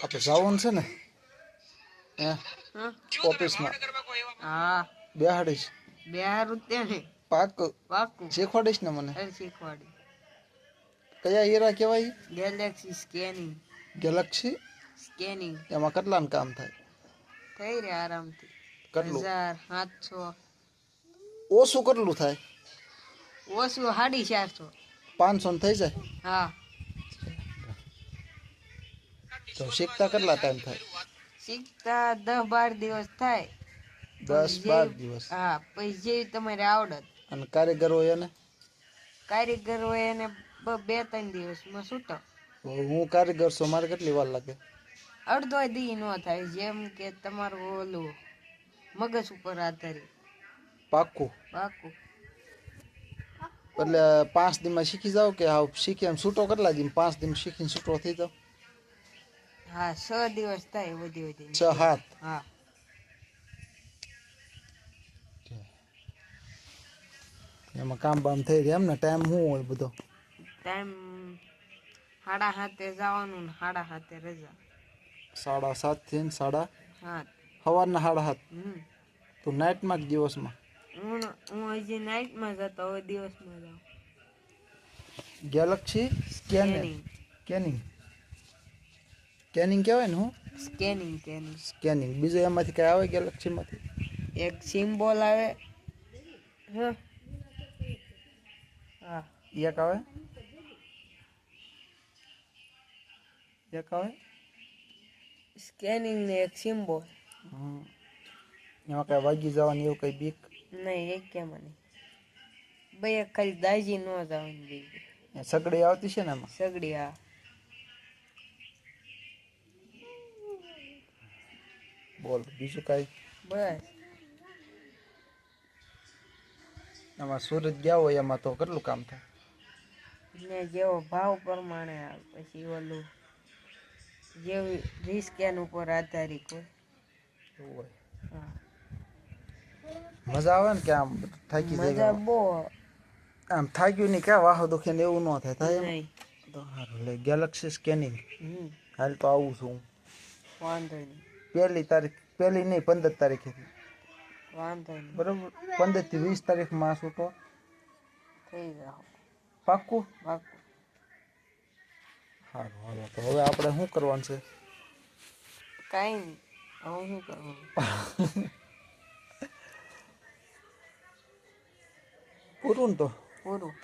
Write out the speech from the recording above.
આપણે જવાનું છે ને ઓફિસમાં હા બેહાડીશ ₹2 પાકું પાકું શીખવાડીશ ને મને શીખવાડી કયા હીરા કહેવાય ગેલેક્સી ગેલેક્સી સ્કેનિંગ એમાં કેટલાનું કામ થાય થઈ રે આરામથી કેટલું 1700 ઓછું કેટલું થાય ઓછું 450 500 થઈ જાય હા તો શીખતા કેટલા ટાઈમ થાય શીખતા 10-12 દિવસ થાય 10-12 દિવસ હા પછી જેવી તમારી આવડત અને કારીગર હોય એને કારીગર હોય એને 2-3 દિવસમાં છૂટો હું કારીગર છું મારે કેટલી વાર લાગે અડધો દી નો થાય જેમ કે તમારું ઓલું મગજ ઉપર આધારિત પાક્કું પાકું એટલે 5 દીમાં શીખી જાવ કે હાવ શીખી એમ છૂટો કેટલા દી 5 દી શીખીને છૂટો થઈ જાવ હા 6 દિવસ થાય વધી 6-7 હા એમાં કામ બામ થઈ જાય એમ ને ટાઈમ શું હોય બધો ટાઈમ 7:30 જવાનું ને 7:30 રજા 7:30 થી 7:30 હા સવારના 7:30 તો નાઇટમાં જ દિવસમાં હું હજી નાઇટમાં જતો હવે દિવસમાં જાઉં ગેલેક્સી સ્કેનિંગ કહેવાય ને હું સ્કેનિંગ સ્કેનિંગ બીજું એમાંથી કઈ આવે ગેલેક્સીમાંથી એક સિમ્બોલ આવે હા એક આવે સ્કેનિંગ ને એક સિમ્બોલ એમાં કઈ વાગી જવાની એવું કઈ બીક નહીં એક કેમ નહીં ભાઈ ખાલી દાજી ન જવાની બીક સગડી આવતી છે ને એમાં સગડી હા બોલ બીજું કઈ બસ એમાં સુરત ગયા હોય એમાં તો કેટલું કામ થાય ને જેવો ભાવ પ્રમાણે આવે પછી ઓલું જેવી રિસ્કેન ઉપર આધારિત હોય એવું હોય હા મજા આવે ને કે આમ થાકી જાય મજા બહુ આમ થાક્યું નહીં ક્યાં વાહો દુખે ને એવું ન થાય એમ નહીં તો સારું એટલે ગેલેક્સી સ્કેનિંગ હાલ તો આવું છું વાંધો નહીં 1 તારીખ 1 નહીં 15 તારીખેથી વાંધો નહીં બરોબર 15 થી 20 તારીખમાં છૂટો થઈ જાઓ પાક્કું પાકું સારું હાલો તો હવે આપણે શું કરવાનું છે કાંઈ નહીં હવે શું કરવાનું પૂરું ને તો પૂરું